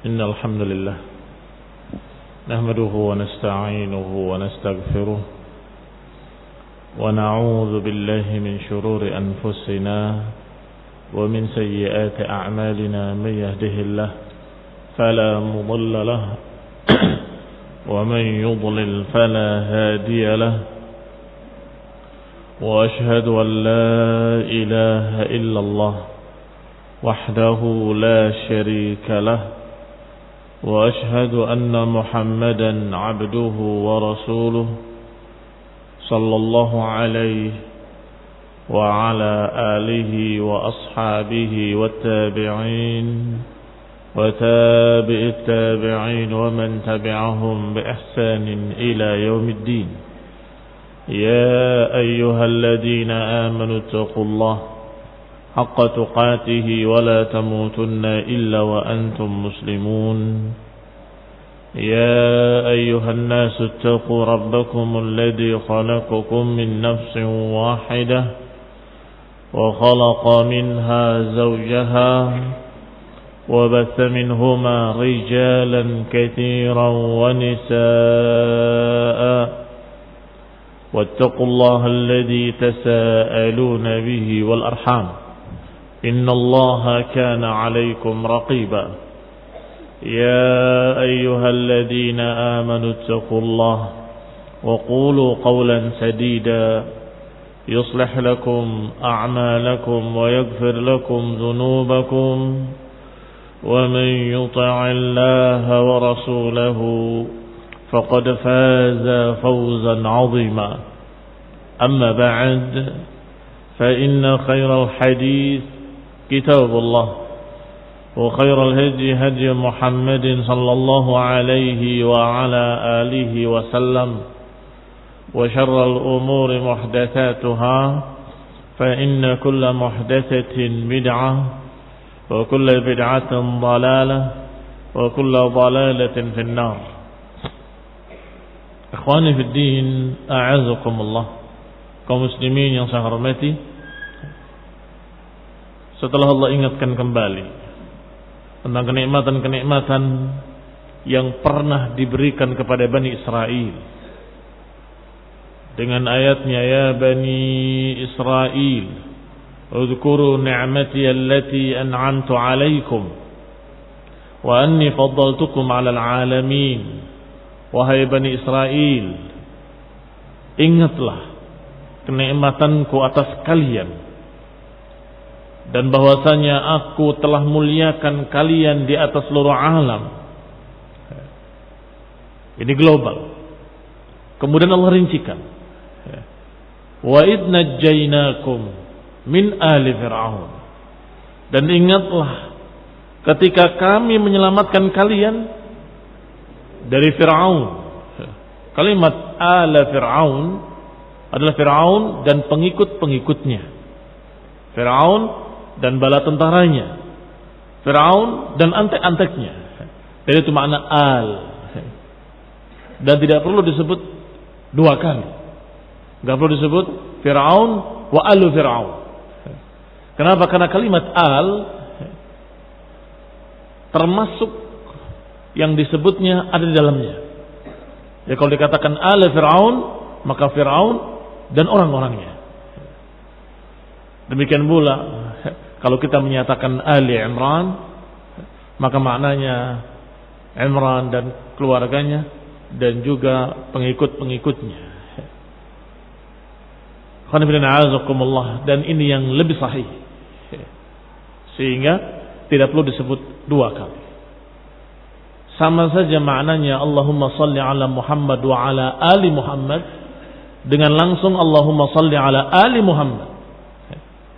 إن الحمد لله نحمده ونستعينه ونستغفره ونعوذ بالله من شرور أنفسنا ومن سيئات أعمالنا من يهده الله فلا مضل له ومن يضلل فلا هادي له وأشهد أن لا إله إلا الله وحده لا شريك له وأشهد أن محمدا عبده ورسوله صلى الله عليه وعلى آله وأصحابه والتابعين وتابع التابعين ومن تبعهم بإحسان إلى يوم الدين. يا أيها الذين آمنوا اتقوا الله حق تقاته ولا تموتن إلا وأنتم مسلمون. يا أيها الناس اتقوا ربكم الذي خلقكم من نفس واحدة وخلق منها زوجها وبث منهما رجالا كثيرا ونساء واتقوا الله الذي تساءلون به والأرحام إن الله كان عليكم رقيبا. يا أيها الذين آمنوا اتقوا الله وقولوا قولا سديدا يصلح لكم أعمالكم ويغفر لكم ذنوبكم ومن يطع الله ورسوله فقد فاز فوزا عظيما. أما بعد فإن خير الحديث كتاب الله وخير الهدي هدي محمد صلى الله عليه وعلى آله وسلم وشر الأمور محدثاتها فإن كل محدثة بدعة وكل بدعة ضلالة وكل ضلالة في النار. Ikhwani fi din, a'azakumullah, kaum muslimin yang saya hormati. Setelah Allah ingatkan kembali tentang kenikmatan-kenikmatan yang pernah diberikan kepada Bani Israel dengan ayatnya, ya Bani Israel udhkuru ni'mati allati an'amtu alaikum wa anni faddaltukum 'alal 'alamin. Wahai Bani Israel, ingatlah kenikmatanku atas kalian dan bahwasanya aku telah muliakan kalian di atas seluruh alam. Ini global. Kemudian Allah rincikan, wa idh najjaynakum min ali fir'aun, dan ingatlah ketika kami menyelamatkan kalian dari Fir'aun. Kalimat ala Fir'aun adalah Fir'aun dan pengikut-pengikutnya, Fir'aun dan bala tentaranya, Fir'aun dan antek-anteknya. Jadi itu makna al. Dan tidak perlu disebut dua kali. Tidak perlu disebut Fir'aun wa alu Fir'aun. Kenapa? Karena kalimat al termasuk yang disebutnya ada di dalamnya. Ya, kalau dikatakan ala Fir'aun, maka Fir'aun dan orang-orangnya. Demikian pula kalau kita menyatakan Ali Imran, maka maknanya Imran dan keluarganya dan juga pengikut-pengikutnya. Dan ini yang lebih sahih, sehingga tidak perlu disebut dua kali. Sama saja maknanya Allahumma salli ala Muhammad wa ala ali Muhammad dengan langsung Allahumma salli ala ali Muhammad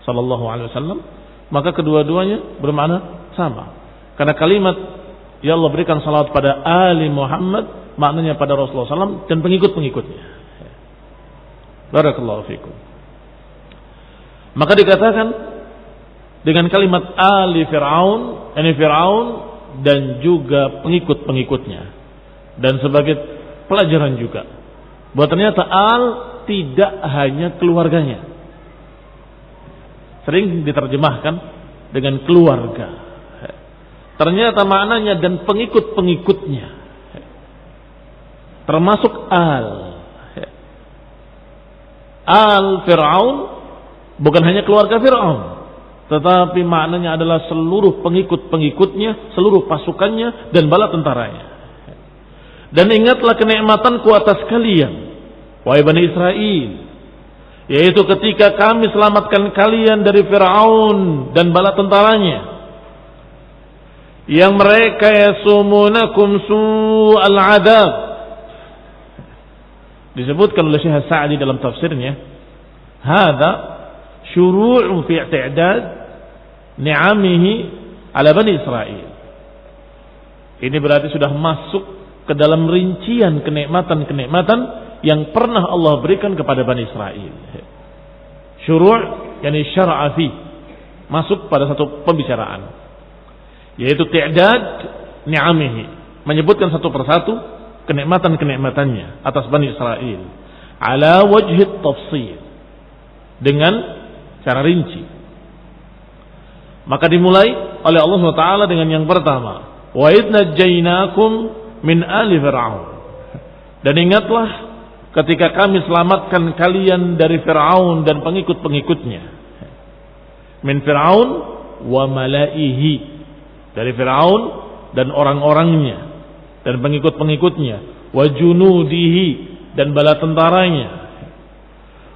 sallallahu alaihi wasallam, maka kedua-duanya bermakna sama. Karena kalimat ya Allah berikan salawat pada ali Muhammad maknanya pada Rasulullah SAW dan pengikut-pengikutnya. Barakallahu fikum. Maka dikatakan dengan kalimat ali Fir'aun, ini Fir'aun dan juga pengikut-pengikutnya. Dan sebagai pelajaran juga bahwa ternyata al tidak hanya keluarganya. Sering diterjemahkan dengan keluarga. Ternyata maknanya dan pengikut-pengikutnya, termasuk al Fir'aun, bukan hanya keluarga Fir'aun, tetapi maknanya adalah seluruh pengikut-pengikutnya, seluruh pasukannya dan bala tentaranya. Dan ingatlah kenikmatanku atas kalian, wahai Bani Israel, yaitu ketika kami selamatkan kalian dari Fir'aun dan bala tentaranya, yang mereka yasumunakum su'al adab. Disebutkan oleh Syekh Sa'di dalam tafsirnya, hadza syuru'u fi i'tidad ni'amihi ala Bani Israel. Ini berarti sudah masuk ke dalam rincian kenikmatan-kenikmatan yang pernah Allah berikan kepada Bani Israel. Syuru' yani syar'a fi, masuk pada satu pembicaraan, yaitu i'dad ni'amihi, menyebutkan satu persatu kenikmatan-kenikmatannya atas Bani Israel ala wajhi tafsir, dengan cara rinci. Maka dimulai oleh Allah SWT dengan yang pertama, wa idh najjaynakum min ali fir'aun, dan ingatlah ketika kami selamatkan kalian dari Fir'aun dan pengikut-pengikutnya. Min Fir'aun wa malaihi, dari Fir'aun dan orang-orangnya dan pengikut-pengikutnya, wa junudihi, dan bala tentaranya,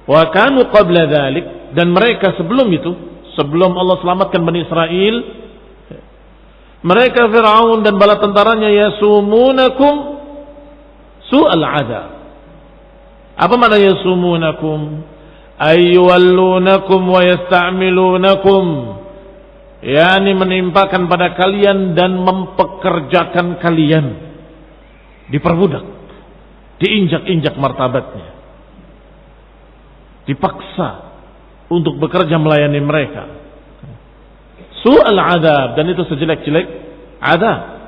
wa kanu qabla dzalik, dan mereka sebelum itu, sebelum Allah selamatkan Bani Israel, mereka Fir'aun dan bala tentaranya yasumunakum su'al adab. Apa makna yasumunakum? Ayyuallunakum wa yasta'milunakum, yakni menimpakan pada kalian dan mempekerjakan kalian, diperbudak, diinjak-injak martabatnya, dipaksa untuk bekerja melayani mereka. Su'al adab, dan itu sejelek-jelek adab.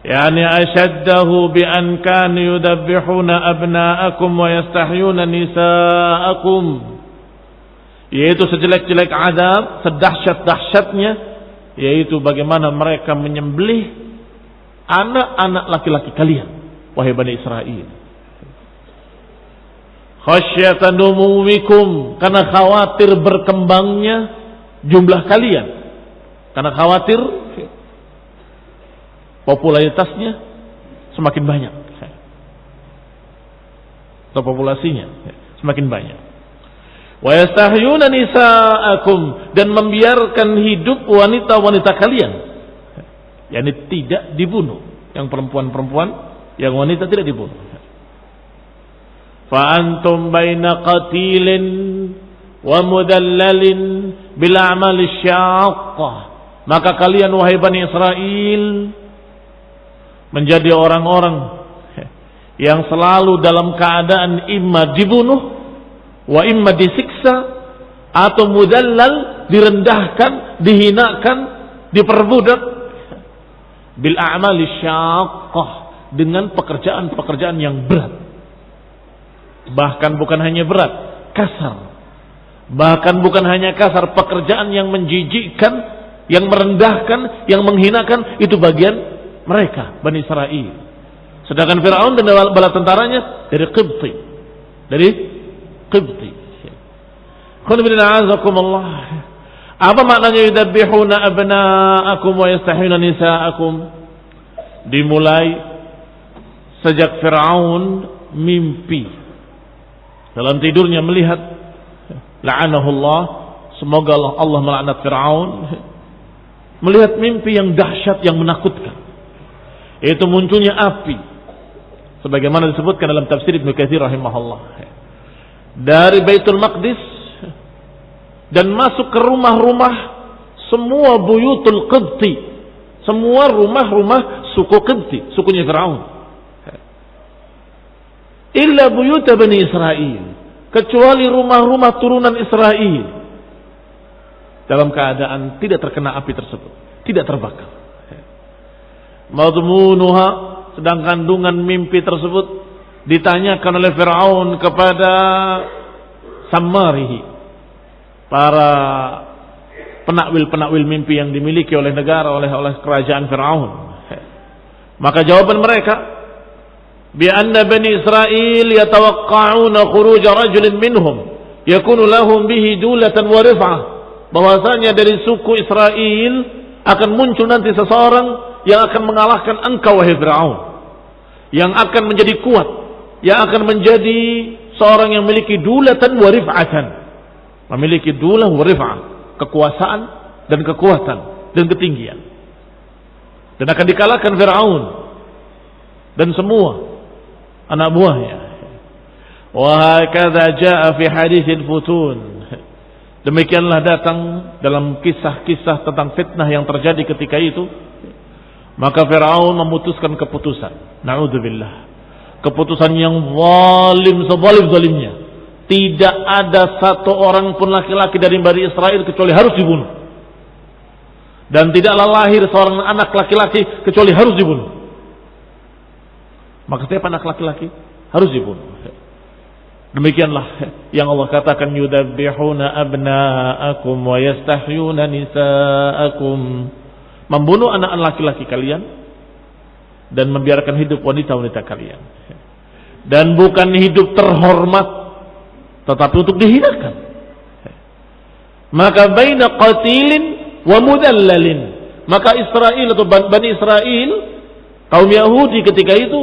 Yani ashaddahu bi an kanu yudabbihuna abna'akum wa yastahyuna nisa'akum, yaitu sejelek-jelek adab, sedahsyat-dahsyatnya, yaitu bagaimana mereka menyembelih anak-anak laki-laki kalian, wahai Bani Israel. Khasyatan umumikum, karena khawatir berkembangnya jumlah kalian, karena khawatir popularitasnya semakin banyak, atau populasinya semakin banyak. Wa yastahyuna nisa'akum, dan membiarkan hidup wanita-wanita kalian, yakni tidak dibunuh, yang perempuan-perempuan, yang wanita tidak dibunuh. Fa antum baina qatilin wa mudallalin bil a'mal syaqqah, maka kalian wahai Bani Israel menjadi orang-orang yang selalu dalam keadaan imma dibunuh, wa imma disiksa, atau mudallal, direndahkan, dihinakan, diperbudak, bil a'mali syaqqah, dengan pekerjaan-pekerjaan yang berat. Bahkan bukan hanya berat, kasar. Bahkan bukan hanya kasar, pekerjaan yang menjijikkan, yang merendahkan, yang menghinakan, itu bagian mereka, Bani Israel. Sedangkan Fir'aun dan bala tentaranya dari Qibti, dari Qibti. Apa maknanya yudabbihuna abna'akum wa yastahyuna nisa'akum? Dimulai sejak Fir'aun mimpi, dalam tidurnya melihat, la'anahullah, semoga Allah melaknat Fir'aun, melihat mimpi yang dahsyat, yang menakutkan, yaitu munculnya api, sebagaimana disebutkan dalam tafsir Ibnu Katsir rahimahullah, dari Baitul Maqdis dan masuk ke rumah-rumah semua buyutul Qibti, semua rumah-rumah suku Qibti, sukunya Fir'aun, illa buyut Bani Israel, kecuali rumah-rumah turunan Israel, dalam keadaan tidak terkena api tersebut, tidak terbakar. Madmunuha, sedang kandungan mimpi tersebut ditanyakan oleh Fir'aun kepada Sammarihi, para penakwil-penakwil mimpi yang dimiliki oleh negara, oleh kerajaan Fir'aun. Maka jawaban mereka, bi anna bani Israil yatawaqqa'una khuruj rajulin minhum yakunu lahum bihi dulatan wa rif'ah, bahwasanya dari suku Israel akan muncul nanti seseorang yang akan mengalahkan engkau wahai Fir'aun, yang akan menjadi kuat, yang akan menjadi seorang yang memiliki dulatan wa rif'atan, memiliki dulah wa rif'ah, kekuasaan dan kekuatan dan ketinggian, dan akan dikalahkan Fir'aun dan semua anak buahnya. Wa hakadha jaa fi haditsil futun, demikianlah datang dalam kisah-kisah tentang fitnah yang terjadi ketika itu. Maka Fir'aun memutuskan keputusan, na'udzubillah, keputusan yang zalim sezalim-zalimnya. Tidak ada satu orang pun laki-laki dari Bani Israel kecuali harus dibunuh, dan tidaklah lahir seorang anak laki-laki kecuali harus dibunuh. Maka setiap anak laki-laki harus dibunuh. Demikianlah yang Allah katakan, yudabbihuna abna'akum wa yastahyuna nisa'akum, membunuh anak laki-laki kalian dan membiarkan hidup wanita-wanita kalian, dan bukan hidup terhormat tetapi untuk dihinakan. Maka baina qatilin wa mudallalin, maka Israel atau Bani Israel, kaum Yahudi ketika itu,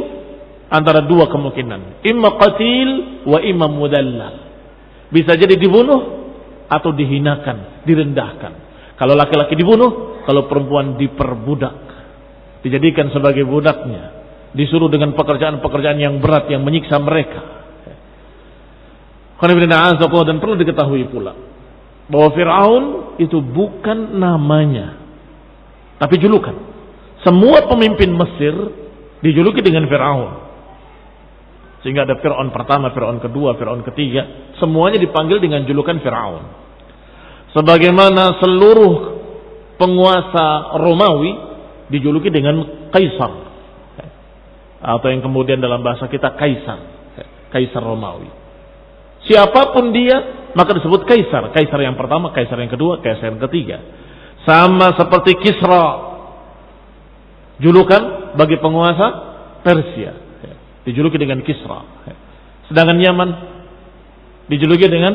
antara dua kemungkinan, imma qatil wa imma mudallal, bisa jadi dibunuh atau dihinakan, direndahkan. Kalau laki-laki dibunuh, kalau perempuan diperbudak, dijadikan sebagai budaknya, disuruh dengan pekerjaan-pekerjaan yang berat yang menyiksa mereka. Dan perlu diketahui pula bahwa Fir'aun itu bukan namanya, tapi julukan. Semua pemimpin Mesir dijuluki dengan Fir'aun, sehingga ada Fir'aun pertama, Fir'aun kedua, Fir'aun ketiga, semuanya dipanggil dengan julukan Fir'aun. Sebagaimana seluruh penguasa Romawi dijuluki dengan Kaisar, atau yang kemudian dalam bahasa kita Kaisar Romawi. Siapapun dia maka disebut Kaisar. Kaisar yang pertama, Kaisar yang kedua, Kaisar yang ketiga. Sama seperti Kisra, julukan bagi penguasa Persia, dijuluki dengan Kisra. Sedangkan Yaman dijuluki dengan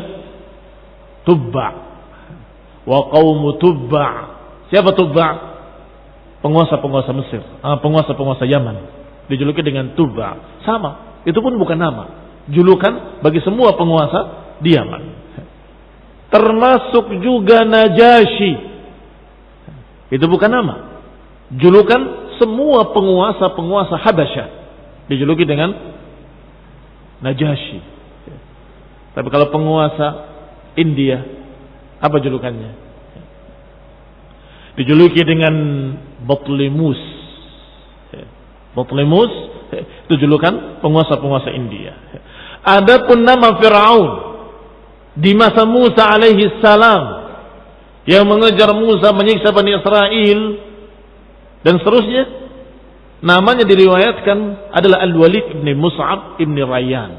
Tubba, wa qaumu Tubba. Siapa Tubba? Penguasa-penguasa Mesir, penguasa-penguasa Yaman dijuluki dengan Tubba. Sama, itu pun bukan nama, julukan bagi semua penguasa di Yaman. Termasuk juga Najasyi, itu bukan nama, julukan semua penguasa-penguasa Habasyah dijuluki dengan Najasyi. Tapi kalau penguasa India, apa julukannya? Dijuluki dengan Batlimus. Batlimus itu julukan penguasa-penguasa India. Adapun nama Fir'aun di masa Musa alaihi salam, yang mengejar Musa, menyiksa Bani Israel dan seterusnya, namanya diriwayatkan adalah Al-Walid ibn Mus'ab ibn Rayyan,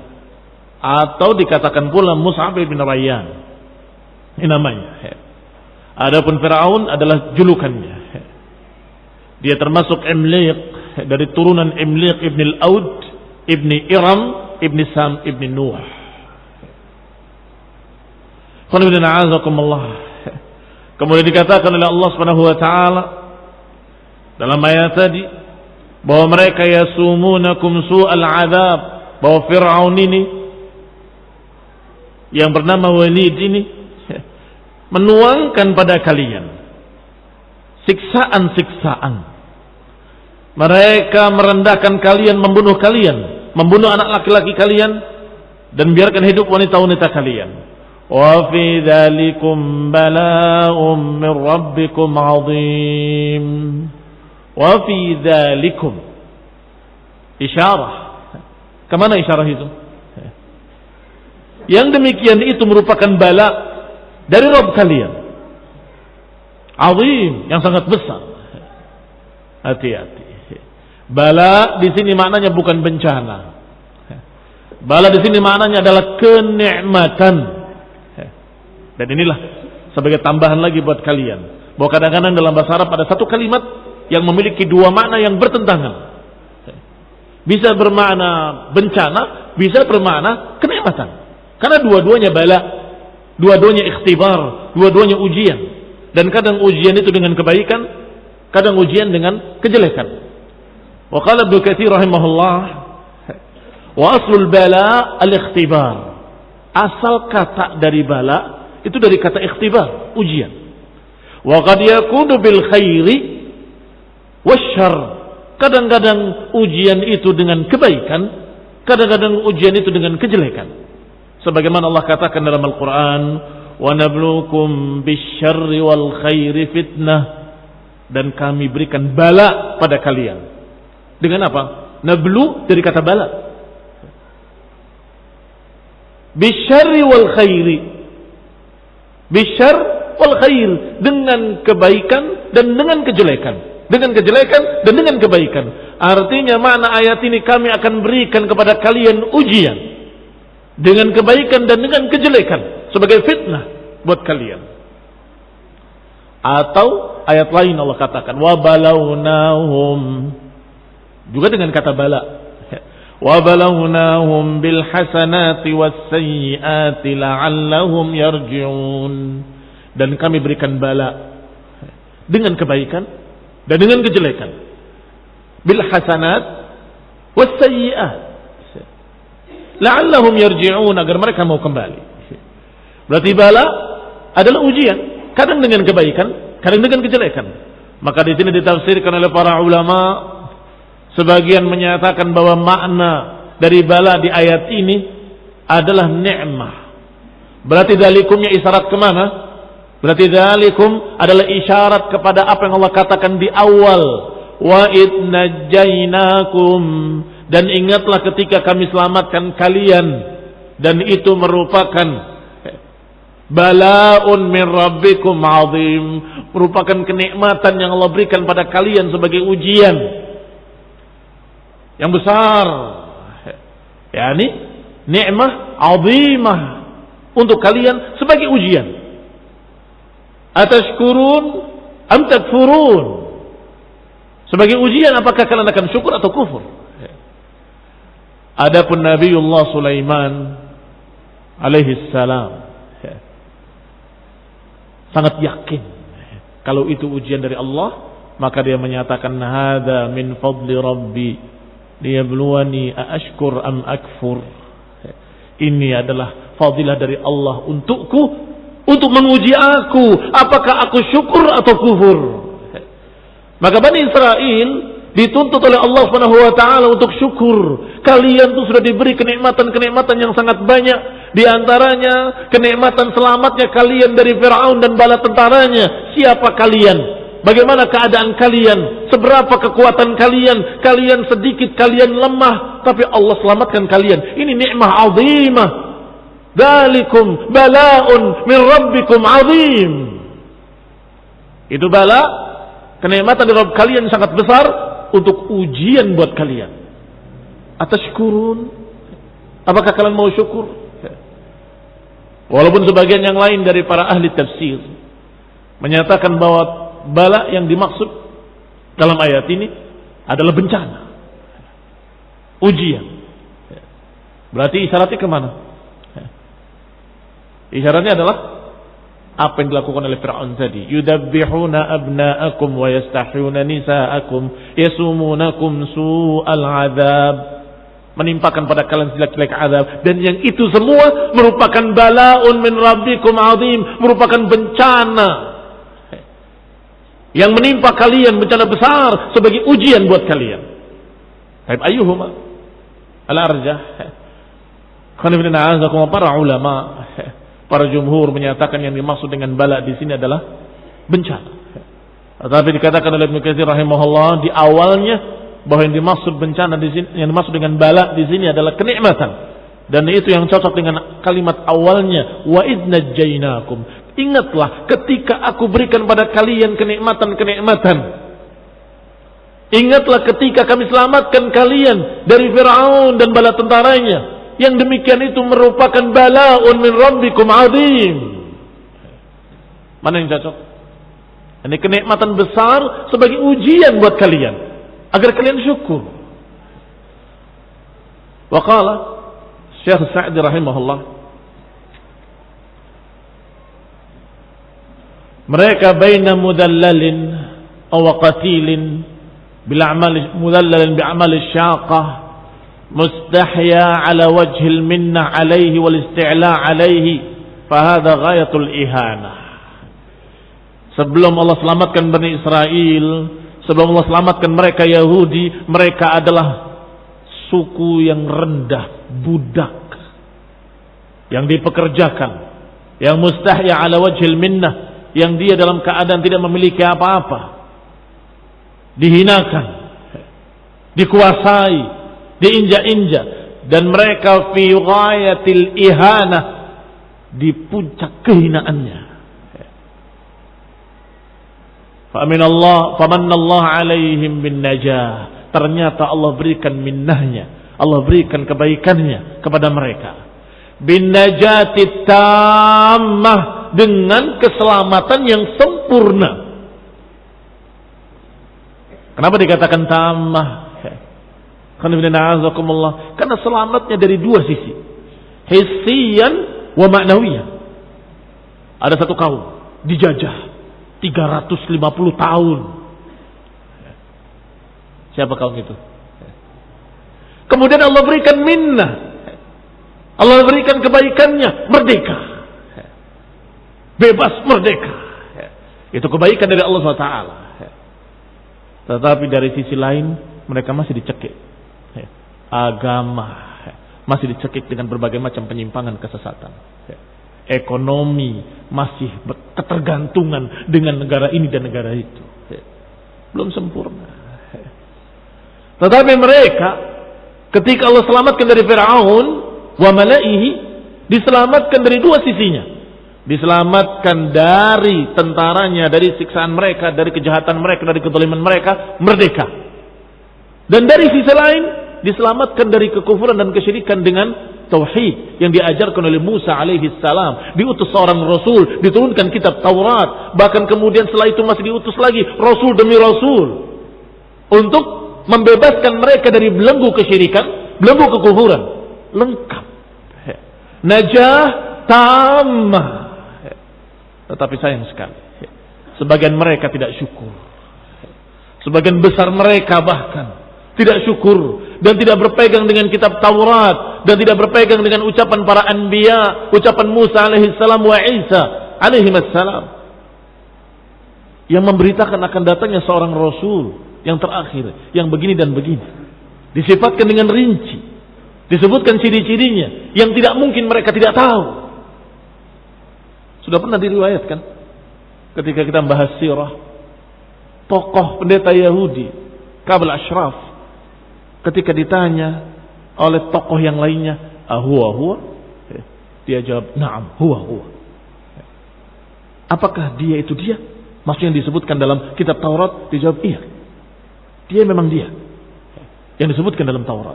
atau dikatakan pula Mus'ab ibn Rayyan. Ini namanya. Adapun Fir'aun adalah julukannya. Dia termasuk Imliq, dari turunan Imliq ibn al-Aud ibn Iram ibn Sam ibn Nuh. Kemudian dikatakan oleh Allah Subhanahu wa taala dalam ayat tadi bahwa mereka yasumunakum su'al azab, bahwa Fir'aun ini yang bernama Walid ini menuangkan pada kalian siksaan-siksaan. Mereka merendahkan kalian, membunuh kalian, membunuh anak laki-laki kalian, dan biarkan hidup wanita-wanita kalian. Wa fi dzalikum bala'um min rabbikum 'adzim. Wa fi dzalikum, isyarah. Kemana isyarah itu? Yang demikian itu merupakan bala dari Rabb kalian, azim, yang sangat besar. Hati-hati. Bala di sini maknanya bukan bencana. Bala di sini maknanya adalah kenikmatan. Dan inilah sebagai tambahan lagi buat kalian. Bahwa kadang-kadang dalam bahasa Arab ada satu kalimat yang memiliki dua makna yang bertentangan. Bisa bermakna bencana, bisa bermakna kenikmatan. Karena dua-duanya bala, dua-duanya ikhtibar, dua-duanya ujian. Dan kadang ujian itu dengan kebaikan, kadang ujian dengan kejelekan. Wa qala Ibnu Katsir rahimahullah, wa aslul bala al-ikhtibar. Asal kata dari bala itu dari kata ikhtibar, ujian. Wa qad yakunu bil khairi wasyarr. Kadang-kadang ujian itu dengan kebaikan, kadang-kadang ujian itu dengan kejelekan. Sebagaimana Allah katakan dalam Al-Qur'an, wa nabluukum bisyarri wal khairi fitnah, dan kami berikan bala pada kalian. Dengan apa? Nablu dari kata bala. Bisyarri wal khairi. Bisyarr wal khair, dengan kebaikan dan dengan kejelekan. Dengan kejelekan dan dengan kebaikan. Artinya makna ayat ini, kami akan berikan kepada kalian ujian dengan kebaikan dan dengan kejelekan sebagai fitnah buat kalian. Atau ayat lain Allah katakan, wa balawnahum, juga dengan kata bala. Wa balawnahum bil hasanati was sayyiati la'allahum yarji'un. Dan kami berikan bala dengan kebaikan dan dengan kejelekan. Bil hasanat was sayyi'ah la'allahum yarji'un, agar mereka mau kembali. Berarti bala adalah ujian, kadang dengan kebaikan, kadang dengan kejelekan. Maka di sini ditafsirkan oleh para ulama, sebagian menyatakan bahwa makna dari bala di ayat ini adalah ni'mah. Berarti dalikumnya isyarat kemana? Berarti dalikum adalah isyarat kepada apa yang Allah katakan di awal, wa idnajainakum, dan ingatlah ketika kami selamatkan kalian, dan itu merupakan bala'un min rabbikum azim, merupakan kenikmatan yang Allah berikan pada kalian sebagai ujian yang besar, yakni nikmah azimah untuk kalian sebagai ujian. Atashkurun am takfurun, sebagai ujian apakah kalian akan syukur atau kufur. Adapun Nabiullah Sulaiman alaihi salam sangat yakin kalau itu ujian dari Allah, maka dia menyatakan, hadza min fadli rabbi liyabluwani aashkur am akfur. Ini adalah fadilah dari Allah untukku, untuk menguji aku, apakah aku syukur atau kufur. Maka Bani Israel dituntut oleh Allah Subhanahu wa taala untuk syukur. Kalian tuh sudah diberi kenikmatan-kenikmatan yang sangat banyak. Di antaranya kenikmatan selamatnya kalian dari Firaun dan bala tentaranya. Siapa kalian? Bagaimana keadaan kalian? Seberapa kekuatan kalian? Kalian sedikit, kalian lemah, tapi Allah selamatkan kalian. Ini nikmah azimah. Dalikum bala'un min rabbikum azim. Itu bala, kenikmatan dari Rabb kalian sangat besar, untuk ujian buat kalian. Atashkurun, apakah kalian mau syukur? Walaupun sebagian yang lain dari para ahli tafsir menyatakan bahwa bala yang dimaksud dalam ayat ini adalah bencana, ujian. Berarti isyaratnya kemana? Isyaratnya adalah apa yang dilakukan oleh Fir'aun tadi. Yudabbihuna abna'akum wa yastahyuna nisa'akum yasumunakum su'al adab. Menimpakan pada kalian jelek-jelek azab. Dan yang itu semua merupakan bala'un min rabbikum azim. Merupakan bencana yang menimpa kalian, bencana besar sebagai ujian buat kalian. Ayyuhuma al-arjah. Para ulama, para jumhur menyatakan yang dimaksud dengan bala di sini adalah bencana. Tetapi dikatakan oleh Ibnu Katsir rahimahullah di awalnya bahwa yang dimaksud bencana di sini, yang dimaksud dengan bala di sini adalah kenikmatan. Dan itu yang cocok dengan kalimat awalnya, wa idnajainakum. Ingatlah ketika aku berikan pada kalian kenikmatan-kenikmatan. Ingatlah ketika kami selamatkan kalian dari Firaun dan bala tentaranya. Yang demikian itu merupakan bala'un min rabbikum azim. Mana yang cocok? Ini kenikmatan besar sebagai ujian buat kalian agar kalian syukur. Wa qala Syekh Sa'di rahimahullah, mereka baina mudallalin aw qatilin bil a'mal mudallalin bi a'mal syaqah mustahya ala wajhi al minna alayhi wal isti'la alayhi fa hadha ghayatul ihanah. Sebelum Allah selamatkan Bani Israel, sebelum Allah selamatkan mereka Yahudi, mereka adalah suku yang rendah, budak, yang dipekerjakan, yang mustahya ala wajhil minnah, yang dia dalam keadaan tidak memiliki apa-apa, dihinakan, dikuasai, diinjak-injak, dan mereka fi ghayatil ihanah, di puncak kehinaannya. Famanallahu alaihim bin najah. Ternyata Allah berikan minnahnya, Allah berikan kebaikannya kepada mereka. Bin najati tammah, dengan keselamatan yang sempurna. Kenapa dikatakan tammah? Karena selamatnya dari dua sisi, hissiyan wa ma'nawiyan. Ada satu kaum dijajah 350 tahun. Siapa kaum itu? Kemudian Allah berikan minnah, Allah berikan kebaikannya, merdeka, bebas merdeka. Itu kebaikan dari Allah SWT. Tetapi dari sisi lain mereka masih dicekik agama, masih dicekik dengan berbagai macam penyimpangan, kesesatan. Ekonomi masih ketergantungan dengan negara ini dan negara itu, belum sempurna. Tetapi mereka, ketika Allah selamatkan dari Fir'aun wa malaihi, diselamatkan dari dua sisinya. Diselamatkan dari tentaranya, dari siksaan mereka, dari kejahatan mereka, dari kezaliman mereka, merdeka. Dan dari sisi lain diselamatkan dari kekufuran dan kesyirikan dengan tauhid yang diajarkan oleh Musa alaihi salam. Diutus seorang rasul, diturunkan kitab Taurat, bahkan kemudian setelah itu masih diutus lagi rasul demi rasul untuk membebaskan mereka dari belenggu kesyirikan, belenggu kekufuran. Lengkap, najah tamah. Tetapi sayang sekali, sebagian mereka tidak syukur. Sebagian besar mereka bahkan tidak syukur dan tidak berpegang dengan kitab Taurat dan tidak berpegang dengan ucapan para anbiya, ucapan Musa alaihi salam wa Isa alaihi salam, yang memberitakan akan datangnya seorang rasul yang terakhir, yang begini dan begini. Disifatkan dengan rinci, disebutkan ciri-cirinya yang tidak mungkin mereka tidak tahu. Sudah pernah diriwayatkan ketika kita membahas sirah, tokoh pendeta Yahudi Ka'b al-Ashraf, ketika ditanya oleh tokoh yang lainnya, huwa? Dia jawab, na'am, huwa. Apakah dia itu dia? Maksudnya yang disebutkan dalam kitab Taurat? Dia jawab, iya. Dia memang dia yang disebutkan dalam Taurat.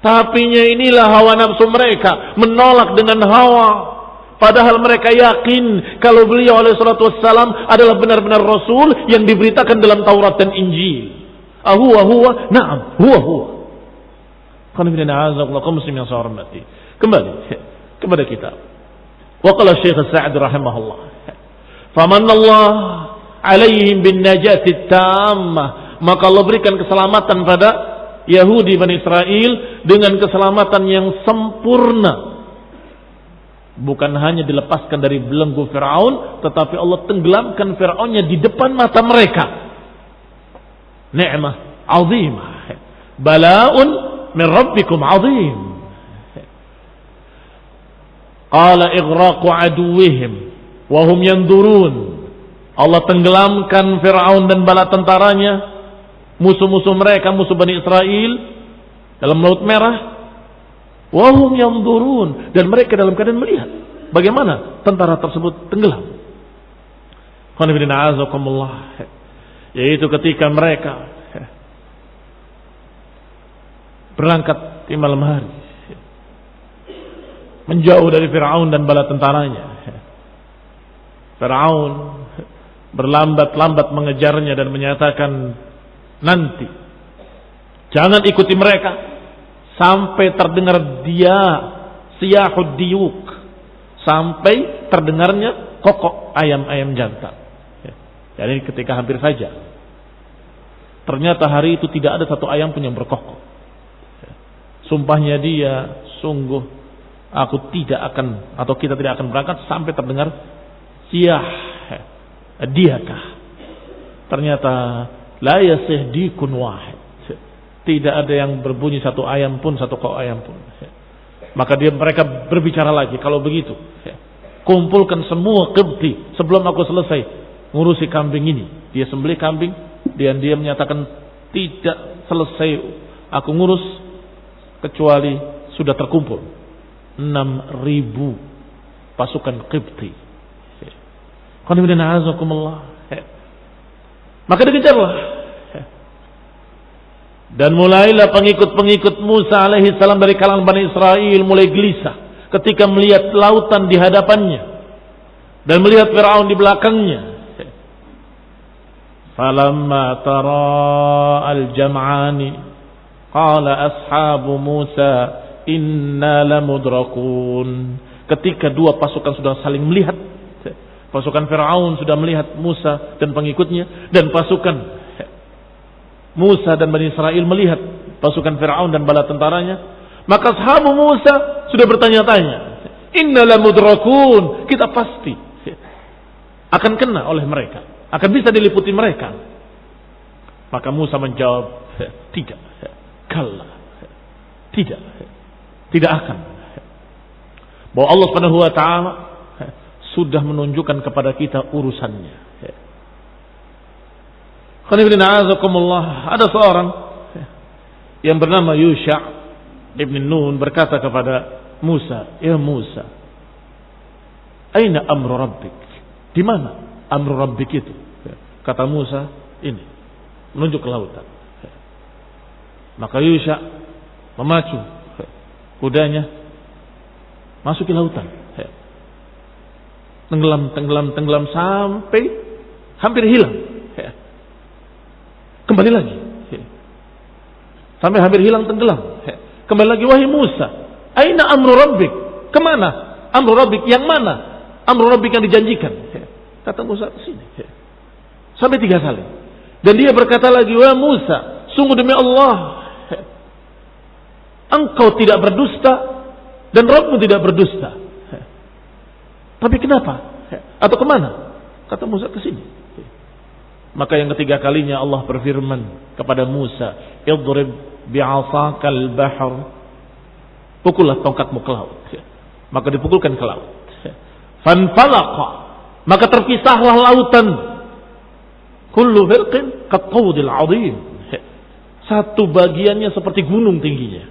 Tapinya inilah hawa nafsu mereka, menolak dengan hawa. Padahal mereka yakin kalau beliau alaihi salatu wassalam adalah benar-benar Rasul yang diberitakan dalam Taurat dan Injil. Huwa, na'am, huwa. Kembali kepada kita. Wa qala Syekh Sa'di rahimahullah, famanallah alaihim bin najati tammah, maka Allah berikan keselamatan pada Yahudi Bani Israel dengan keselamatan yang sempurna. Bukan hanya dilepaskan dari belenggu Fir'aun, tetapi Allah tenggelamkan Fir'aunnya di depan mata mereka. Ni'mah azimah, bala'un min rabbikum azim. Qala ighraqu aduwihim wa hum yandurun. Allah tenggelamkan Fir'aun dan bala tentaranya, musuh-musuh mereka, musuh Bani Israel, dalam Laut Merah. Wahum yanzurun, dan mereka dalam keadaan melihat bagaimana tentara tersebut tenggelam. Yaitu ketika mereka berangkat di malam hari, menjauh dari Fir'aun dan bala tentaranya, Fir'aun berlambat-lambat mengejarnya dan menyatakan, nanti jangan ikuti mereka sampai terdengar dia siyahud diyuk, sampai terdengarnya kokok ayam-ayam jantan. Jadi ketika hampir saja, ternyata hari itu tidak ada satu ayam pun yang berkokok. Sumpahnya dia, sungguh aku tidak akan, atau kita tidak akan berangkat sampai terdengar siyah diakah. Ternyata la yasih dikun wahid, tidak ada yang berbunyi satu ayam pun, satu kok ayam pun. Maka mereka berbicara lagi, kalau begitu kumpulkan semua Qibti sebelum aku selesai ngurusi kambing ini. Dia sembelih kambing, dia menyatakan tidak selesai aku ngurus kecuali sudah terkumpul 6.000 pasukan Qibti. Maka dikejarlah. Dan mulailah pengikut-pengikut Musa alaihi salam dari kalangan Bani Israel mulai gelisah ketika melihat lautan di hadapannya dan melihat Fir'aun di belakangnya. Falamma tara al-jam'ani qala ashabu Musa inna lamudrakun. Ketika dua pasukan sudah saling melihat, pasukan Fir'aun sudah melihat Musa dan pengikutnya, dan pasukan Musa dan Bani Israel melihat pasukan Fir'aun dan bala tentaranya, maka ashabu Musa sudah bertanya-tanya, inna lamudrakun, kita pasti akan kena oleh mereka, akan bisa diliputi mereka. Maka Musa menjawab, tidak, kalla, tidak akan. Bahwa Allah Subhanahu wa taala sudah menunjukkan kepada kita urusannya. Ada seorang yang bernama Yusha ibn Nun berkata kepada Musa, ya Musa, aina amru rabbik? Di mana amru rabbik itu? Kata Musa, ini, menunjuk ke lautan. Maka Yusha memacu kudanya masuk ke lautan. Tenggelam sampai hampir hilang. Kembali lagi sampai hampir hilang, tenggelam. Kembali lagi, wahai Musa, aina amru rabbik? Kemana amru rabbik? Yang mana amru rabbik yang dijanjikan? Kata Musa, sini. Sampai 3 kali. Dan dia berkata lagi, wahai Musa, sungguh demi Allah, engkau tidak berdusta dan Rabbmu tidak berdusta. Tapi kenapa? Atau kemana? Kata Musa, ke sini. Maka yang ketiga kalinya Allah berfirman kepada Musa, idrib bi'asakal bahr, pukullah tongkatmu ke laut. Maka dipukulkan ke laut. Fanfalaqa, maka terpisahlah lautan. Kullu firqin qattawdil azim, satu bagiannya seperti gunung tingginya,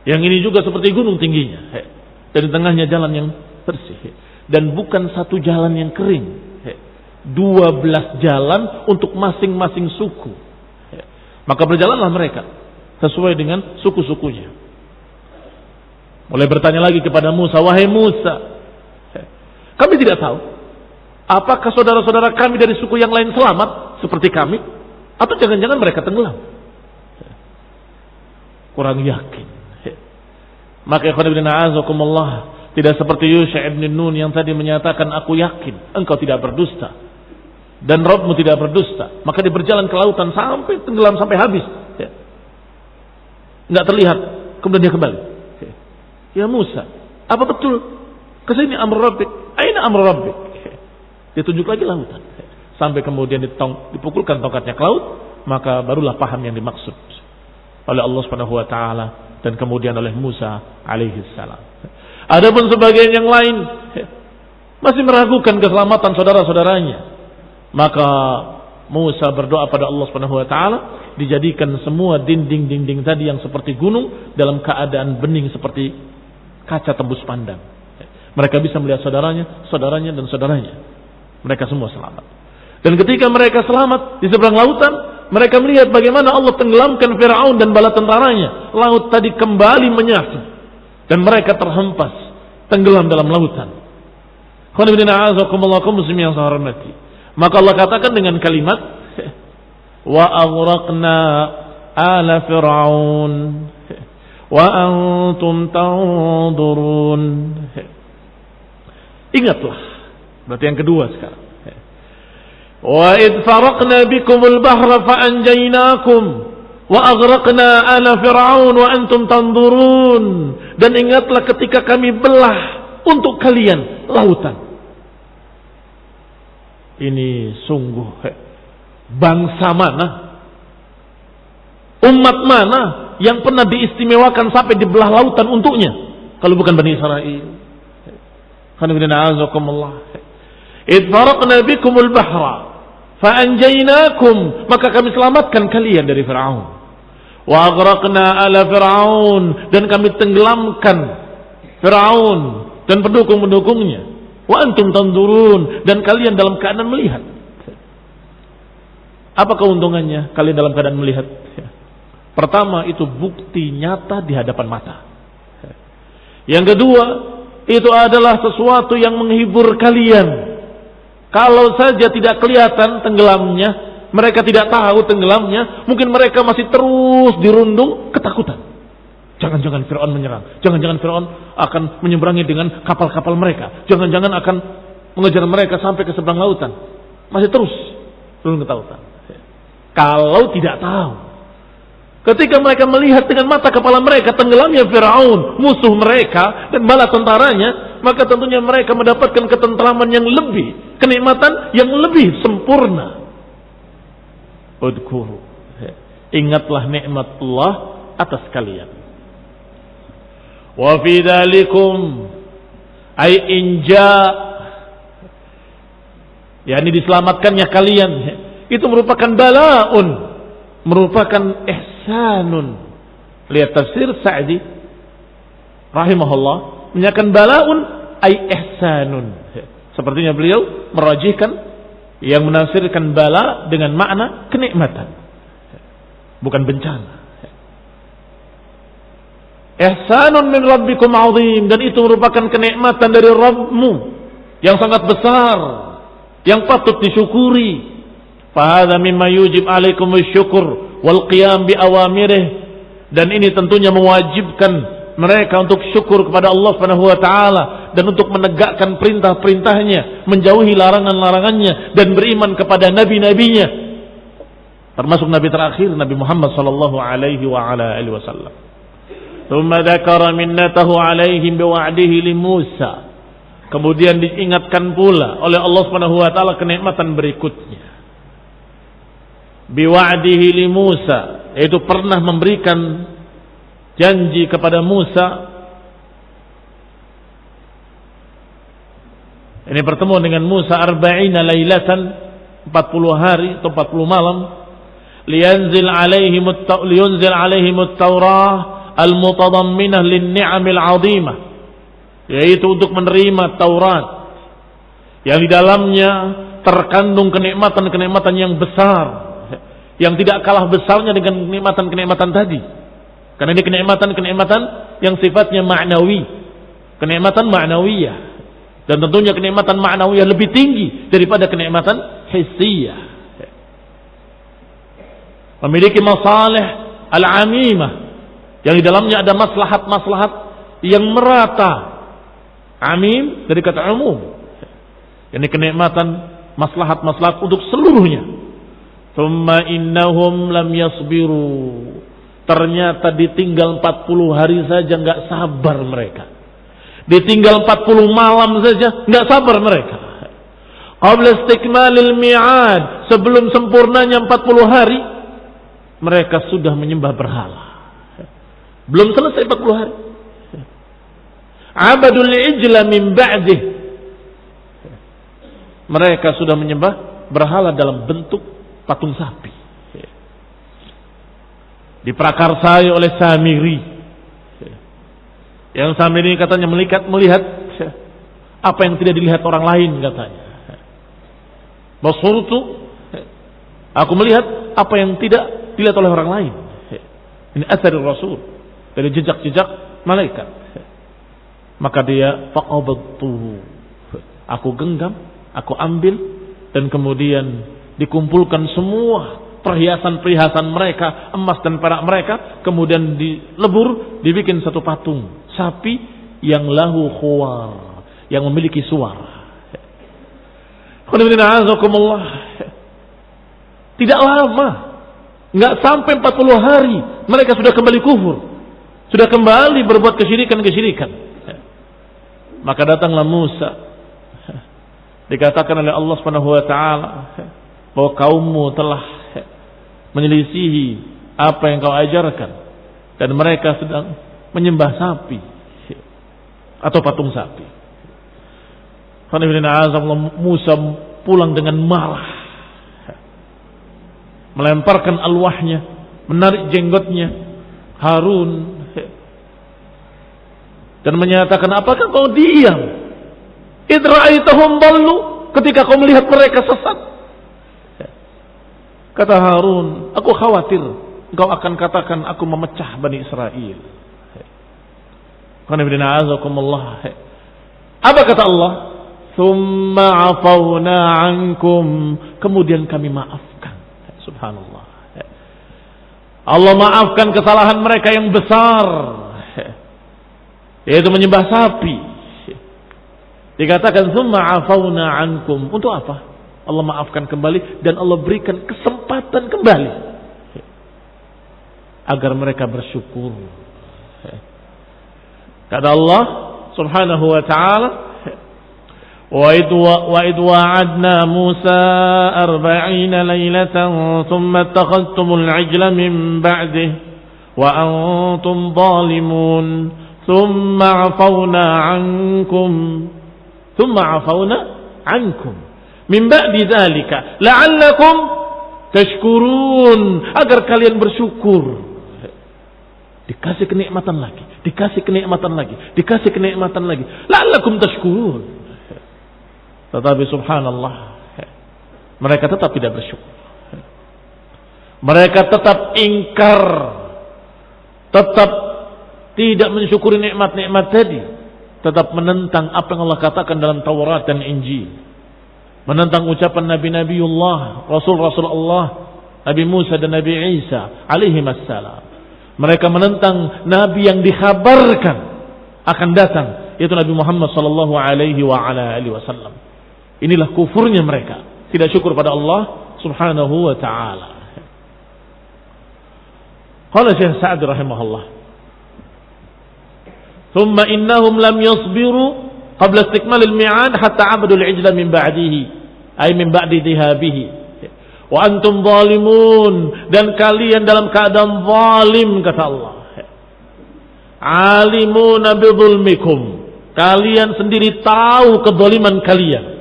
yang ini juga seperti gunung tingginya, dan di tengahnya jalan yang bersih, dan bukan satu jalan yang kering, 12 jalan untuk masing-masing suku. Maka berjalanlah mereka sesuai dengan suku-sukunya. Mulai bertanya lagi kepada Musa, wahai Musa, kami tidak tahu apakah saudara-saudara kami dari suku yang lain selamat seperti kami, atau jangan-jangan mereka tenggelam. Kurang yakin. Maka ikhwan fillah a'azakumullah, tidak seperti Yusha ibn Nun yang tadi menyatakan, aku yakin engkau tidak berdusta dan Rabbmu tidak berdusta. Maka dia berjalan ke lautan sampai tenggelam, sampai habis. Enggak terlihat. Kemudian dia kembali. Ya Musa, apa betul kesini amru rabbik? Aina amru rabbik? Dia tunjuk lagi lautan. Sampai kemudian dipukulkan tongkatnya ke laut. Maka barulah paham yang dimaksud oleh Allah Subhanahu wa taala dan kemudian oleh Musa alaihi salam. Adapun sebagian yang lain masih meragukan keselamatan saudara-saudaranya. Maka Musa berdoa pada Allah Subhanahu wa taala, dijadikan semua dinding-dinding tadi yang seperti gunung dalam keadaan bening seperti kaca tembus pandang. Mereka bisa melihat saudaranya dan saudaranya. Mereka semua selamat. Dan ketika mereka selamat di seberang lautan, mereka melihat bagaimana Allah tenggelamkan Fir'aun dan bala tentaranya. Laut tadi kembali menyatu dan mereka terhempas, tenggelam dalam lautan. muslim yang saya hormati. Maka Allah katakan dengan kalimat wa aghraqna ala fir'aun wa antum tanzurun. Ingatlah, berarti yang kedua sekarang. Wa id faraqna bikumul bahra fa anjaynakum wa aghraqna ala fir'aun wa antum tanzurun. Dan ingatlah ketika kami belah untuk kalian lautan. Ini sungguh bangsa mana, umat mana yang pernah diistimewakan sampai dibelah lautan untuknya kalau bukan Bani Israil. Idh faraqna bikumul bahra fa anjaynakum, maka kami selamatkan kalian dari Fir'aun. Wa aghraqna ala Fir'aun, dan kami tenggelamkan Fir'aun dan pendukung-pendukungnya. Wa antum tanzurun, dan kalian dalam keadaan melihat. Apa keuntungannya kalian dalam keadaan melihat? Pertama, itu bukti nyata di hadapan mata. Yang kedua, itu adalah sesuatu yang menghibur kalian. Kalau saja tidak kelihatan tenggelamnya, mereka tidak tahu tenggelamnya, mungkin mereka masih terus dirundung ketakutan. Jangan-jangan Fir'aun menyerang. Jangan-jangan Fir'aun akan menyeberangi dengan kapal-kapal mereka. Jangan-jangan akan mengejar mereka sampai ke seberang lautan. Masih terus belum ketakutan. Kalau tidak tahu, ketika mereka melihat dengan mata kepala mereka tenggelamnya Fir'aun, musuh mereka dan bala tentaranya, maka tentunya mereka mendapatkan ketentraman yang lebih, kenikmatan yang lebih sempurna. Udhkuru, ingatlah nikmat Allah atas kalian. Wa fi dzalikum ay inja, yakni diselamatkannya kalian, itu merupakan balaun, merupakan ihsanun. Lihat tafsir Sa'di rahimahullah, menyatakan balaun ay ihsanun. Sepertinya beliau merajihkan yang menafsirkan bala dengan makna kenikmatan, bukan bencana. Ihsanun min rabbikum azim, dan itu merupakan kenikmatan dari Rabbmu yang sangat besar, yang patut disyukuri. Fahadha mimma yujib alaikum syukur wal qiyam bi awamirih, dan ini tentunya mewajibkan mereka untuk syukur kepada Allah Subhanahu wa taala dan untuk menegakkan perintah-perintahnya, menjauhi larangan-larangannya, dan beriman kepada nabi-nabinya, termasuk nabi terakhir Nabi Muhammad sallallahu alaihi wa ala alihi wasallam. Tsumma dzakara minnatahu alaihim biwa'dihi li Musa. Kemudian diingatkan pula oleh Allah Subhanahu wa taala kenikmatan berikutnya. Biwa'dihi li Musa, yaitu pernah memberikan janji kepada Musa. Ini pertemuan dengan Musa 40 lailatan, 40 hari atau 40 malam. Liyunzil alaihimut Taurah al-mutadamminah lin-ni'amil 'azimah, yaitu untuk menerima Taurat yang di dalamnya terkandung kenikmatan-kenikmatan yang besar, yang tidak kalah besarnya dengan kenikmatan-kenikmatan tadi. Karena ini kenikmatan-kenikmatan yang sifatnya ma'nawi, kenikmatan ma'nawiyah, dan tentunya kenikmatan ma'nawiyah lebih tinggi daripada kenikmatan hissiyah. Memiliki masalih al-'amimah, yang di dalamnya ada maslahat-maslahat yang merata. Amim dari kata umum. Ini kenikmatan maslahat-maslahat untuk seluruhnya. Tsumma innahum lam yasbiru. Ternyata ditinggal 40 hari saja enggak sabar mereka. Ditinggal 40 malam saja enggak sabar mereka. Qabla istikmalil mi'ad, sebelum sempurnanya 40 hari, mereka sudah menyembah berhala. Belum selesai 40 hari. Abadul ijla min ba'dih. Mereka sudah menyembah berhala dalam bentuk patung sapi. Diprakarsai oleh Samiri. Yang Samiri katanya melihat apa yang tidak dilihat orang lain katanya. Basurtu, aku melihat apa yang tidak dilihat oleh orang lain. Ini asarul Rasul, dari jejak-jejak malaikat. Maka dia faqabadtuhu, Aku genggam, aku ambil, dan kemudian dikumpulkan semua perhiasan-perhiasan mereka, emas dan perak mereka, kemudian dilebur, dibikin satu patung sapi yang lahu khuwar, yang memiliki suara. Tidak lama, nggak sampai 40 hari, mereka sudah kembali kufur, sudah kembali berbuat kesyirikan. Maka datanglah Musa, dikatakan oleh Allah Subhanahu wa taala bahwa kaummu telah menyelisihi apa yang kau ajarkan, dan mereka sedang menyembah sapi atau patung sapi. Musa pulang dengan marah, melemparkan alwahnya, menarik jenggotnya Harun, dan menyatakan, apakah kau diam idra'aitahum dallu, ketika kau melihat mereka sesat? Kata Harun, aku khawatir engkau akan katakan aku memecah Bani Israel. Apa kata Allah? Tsumma afawna ankum, kemudian kami maafkan. Subhanallah. Allah maafkan kesalahan mereka yang besar, yaitu menyembah sapi. Dikatakan tsumma afawna ankum, untuk apa? Allah maafkan kembali, dan Allah berikan kesempatan kembali agar mereka bersyukur. Kata Allah Subhanahu wa ta'ala, wa idh wa'adna Musa 40 laylatan thumma ittakhadhtumul 'ijla min ba'dihi wa antum zalimun thumma 'afawna 'ankum min ba'di dzalika la'allakum tashkurun, agar kalian bersyukur. Dikasih kenikmatan lagi, dikasih kenikmatan lagi, dikasih kenikmatan lagi, la'allakum tashkurun. Tetapi subhanallah, mereka tetap tidak bersyukur. Mereka tetap ingkar, tetap tidak mensyukuri nikmat-nikmat tadi, tetap menentang apa yang Allah katakan dalam Taurat dan Injil, menentang ucapan Nabi-Nabiullah, Rasul-Rasul Allah, Nabi Musa dan Nabi Isa alaihi wassalam. Mereka menentang Nabi yang dikhabarkan akan datang, yaitu Nabi Muhammad sallallahu alaihi wasallam. Inilah kufurnya mereka, tidak syukur pada Allah Subhanahu wa ta'ala. Qala Syekh Sa'd rahimahullah, thumma innahum lam yasbiru qabla istikmal al-mi'ad hatta 'abadu al-'ijla min ba'dihi, ay min ba'di dhihabihi. Wa antum zalimun, dan kalian dalam keadaan zalim, kata Allah. Alimuna bi dzulmikum, kalian sendiri tahu kezaliman kalian.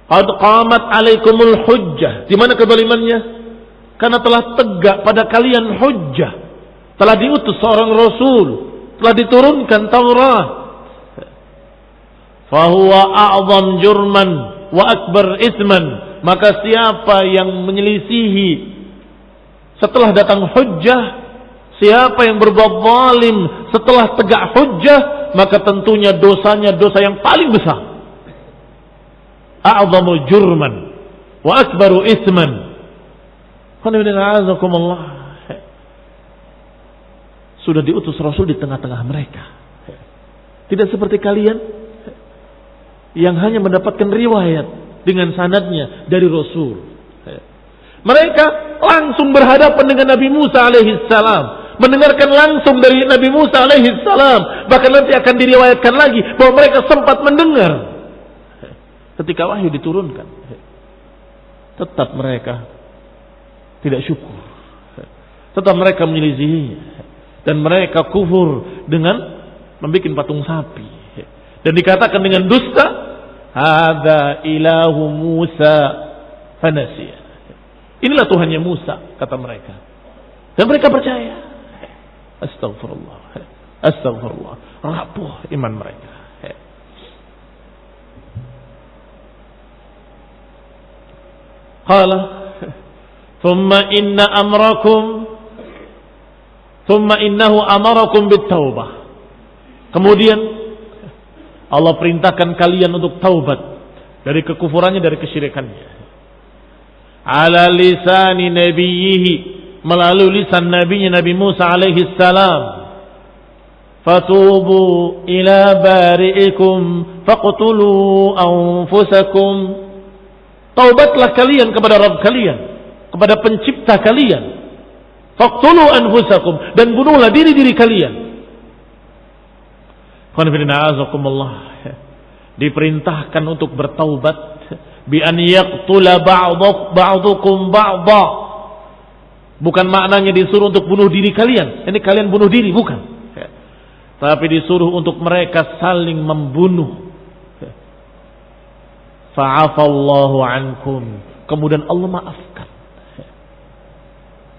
Qad qamat alaikumul hujjah, di mana kezalimannya? Karena telah tegak pada kalian hujjah, telah diutus seorang rasul, telah diturunkan Taurat. Fa huwa a'zam jurman wa akbar isman, maka siapa yang menyelisihi setelah datang hujjah, siapa yang berbuat zalim setelah tegak hujjah, maka tentunya dosanya dosa yang paling besar. A'zamu jurman wa akbaru isman. Sudah diutus Rasul di tengah-tengah mereka. Tidak seperti kalian yang hanya mendapatkan riwayat dengan sanadnya dari Rasul. Mereka langsung berhadapan dengan Nabi Musa alaihissalam, mendengarkan langsung dari Nabi Musa alaihissalam. Bahkan nanti akan diriwayatkan lagi bahwa mereka sempat mendengar ketika wahyu diturunkan. Tetap mereka tidak syukur, tetap mereka menyelisihinya, dan mereka kufur dengan membuat patung sapi, dan dikatakan dengan dusta, hadza ilahu Musa fanasiya, inilah Tuhannya Musa, kata mereka, dan mereka percaya. Astagfirullah, astagfirullah, rapuh iman mereka. Qala thumma innahu amarakum bit-taubah. Kemudian Allah perintahkan kalian untuk taubat dari kekufurannya, dari kesyirikannya. Ala lisani nabiyhi, melalui lisan nabinya Nabi Musa alaihi salam. Fatubu ila bari'ikum faqtulu anfusakum. Taubatlah kalian kepada Rabb kalian, kepada pencipta kalian. Faqtulu anfusakum, dan bunuhlah diri-diri kalian. Diperintahkan untuk bertaubat bi an yaqtula ba'dukum ba'dha. Bukan maknanya disuruh untuk bunuh diri kalian. Ini kalian bunuh diri, bukan. Tapi disuruh untuk mereka saling membunuh. Fa'afallahu ankum. Kemudian Allah maafkan.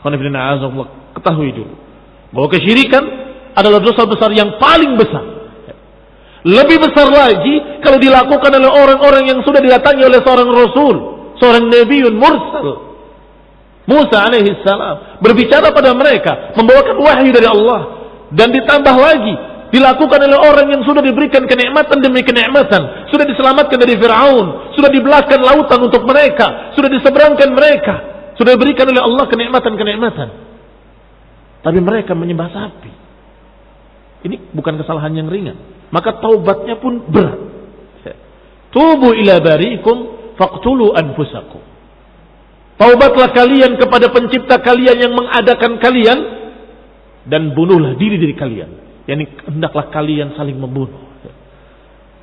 Ketahui dulu bahwa kesyirikan adalah dosa besar yang paling besar. Lebih besar lagi kalau dilakukan oleh orang-orang yang sudah didatangi oleh seorang Rasul, seorang Nabiun Mursal. Musa alaihi salam berbicara pada mereka, membawakan wahyu dari Allah. Dan ditambah lagi, dilakukan oleh orang yang sudah diberikan kenikmatan demi kenikmatan. Sudah diselamatkan dari Fir'aun, sudah dibelahkan lautan untuk mereka, sudah diseberangkan mereka, sudah diberikan oleh Allah kenikmatan-kenikmatan. Tapi mereka menyembah sapi. Ini bukan kesalahan yang ringan. Maka taubatnya pun berat. Tubu ila bari'ikum faqtulu anfusakum. Taubatlah kalian kepada pencipta kalian yang mengadakan kalian, dan bunuhlah diri-diri kalian. Yani hendaklah kalian saling membunuh.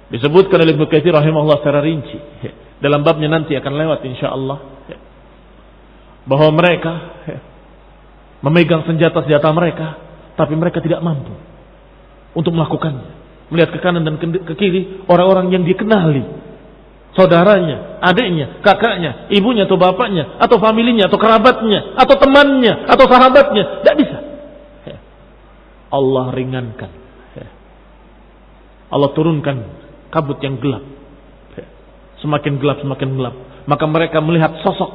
Disebutkan oleh Ibnu Katsir rahimahullah secara rinci. Dalam babnya nanti akan lewat insyaallah. Bahwa mereka memegang senjata-senjata mereka, tapi mereka tidak mampu untuk melakukannya. Melihat ke kanan dan ke kiri orang-orang yang dikenali, saudaranya, adiknya, kakaknya, ibunya atau bapaknya, atau familinya, atau kerabatnya, atau temannya, atau sahabatnya. Tidak bisa. Allah ringankan. Allah turunkan kabut yang gelap. Semakin gelap, semakin gelap. Maka mereka melihat sosok,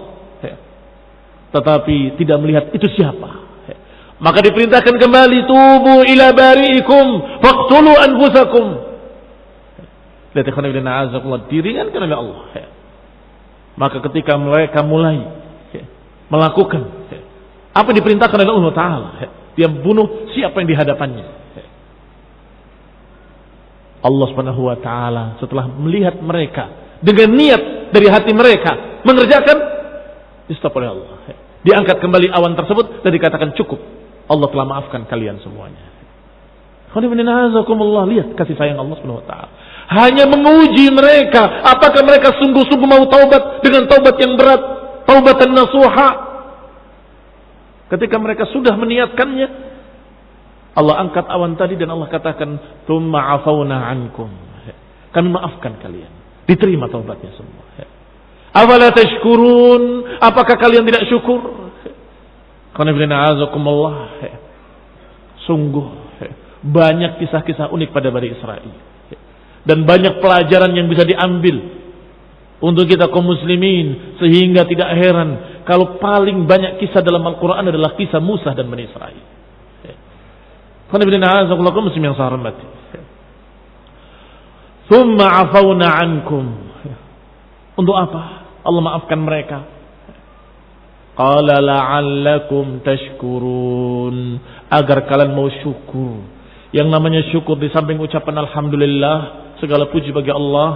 tetapi tidak melihat itu siapa. Maka diperintahkan kembali, tubu ila bari'ikum faqtulu anfusakum. Lihat ikhwan fillah, na'azakumullah, diringankan oleh Allah. Maka ketika mereka mulai melakukan apa yang diperintahkan oleh Allah Ta'ala, dia bunuh siapa yang di hadapannya. Allah Subhanahu wa Ta'ala setelah melihat mereka dengan niat dari hati mereka mengerjakan, di stop oleh Allah. Diangkat kembali awan tersebut dan dikatakan cukup, Allah telah maafkan kalian semuanya. Lihat kasih sayang Allah Subhanahu wa Ta'ala. Hanya menguji mereka, apakah mereka sungguh-sungguh mau taubat dengan taubat yang berat, taubatan nasuha. Ketika mereka sudah meniatkannya, Allah angkat awan tadi dan Allah katakan, "Tsumma afauna ankum." Kami maafkan kalian. Diterima taubatnya semua. Afala tashkurun? Apakah kalian tidak syukur? Sungguh banyak kisah-kisah unik pada Bani Israel, dan banyak pelajaran yang bisa diambil untuk kita kaum muslimin, sehingga tidak heran kalau paling banyak kisah dalam Al-Quran adalah kisah Musa dan Bani Israel. Muslim yang saya hormati. Tsumma afawna ankum. Untuk apa Allah maafkan mereka? Qala la'allakum tashkurun, agar kalian mau syukur. Yang namanya syukur di samping ucapan alhamdulillah, segala puji bagi Allah,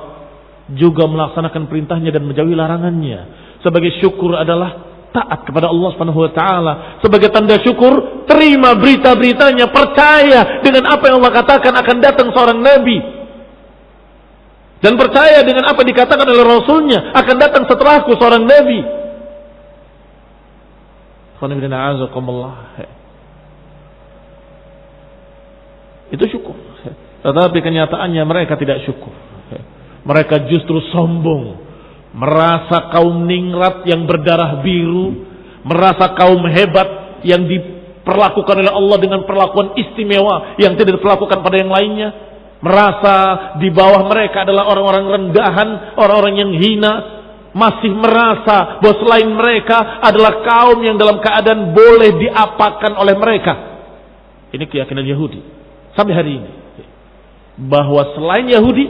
juga melaksanakan perintahnya dan menjauhi larangannya. Sebagai syukur adalah taat kepada Allah Subhanahu wa Ta'ala. Sebagai tanda syukur, terima berita-beritanya, percaya dengan apa yang Allah katakan akan datang seorang nabi, dan percaya dengan apa dikatakan oleh Rasulnya akan datang setelahku seorang nabi. Itu syukur. Tetapi kenyataannya mereka tidak syukur. Mereka justru sombong, merasa kaum ningrat yang berdarah biru, merasa kaum hebat yang diperlakukan oleh Allah dengan perlakuan istimewa yang tidak diperlakukan pada yang lainnya, merasa di bawah mereka adalah orang-orang rendahan, orang-orang yang hina, masih merasa bahwa selain mereka adalah kaum yang dalam keadaan boleh diapakan oleh mereka. Ini keyakinan Yahudi sampai hari ini, bahwa selain Yahudi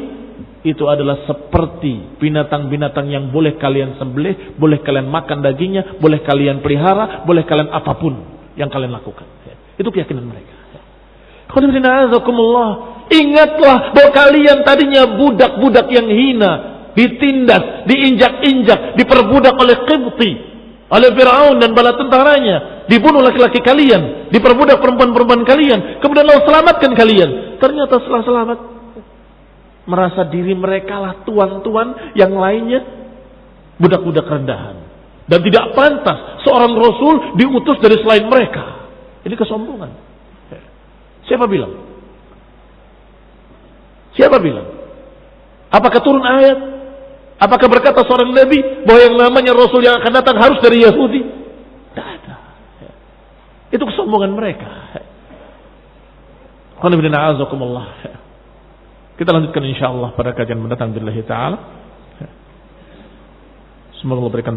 itu adalah seperti binatang-binatang yang boleh kalian sembelih, boleh kalian makan dagingnya, boleh kalian pelihara, boleh kalian apapun yang kalian lakukan. Itu keyakinan mereka. Ingatlah bahwa kalian tadinya budak-budak yang hina, ditindas, diinjak-injak, diperbudak oleh Qibti, oleh Fir'aun dan bala tentaranya, dibunuh laki-laki kalian, diperbudak perempuan-perempuan kalian, kemudian Allah selamatkan kalian. Ternyata setelah selamat, merasa diri mereka lah tuan-tuan, yang lainnya budak-budak rendahan. Dan tidak pantas seorang Rasul diutus dari selain mereka. Ini kesombongan. Siapa bilang? Siapa bilang? Apakah turun ayat? Apakah berkata seorang Nabi bahwa yang namanya Rasul yang akan datang harus dari Yahudi? Tidak ada. Itu kesombongan mereka. Kita lanjutkan insyaallah pada kajian mendatang billahi ta'ala. Semoga Allah berikan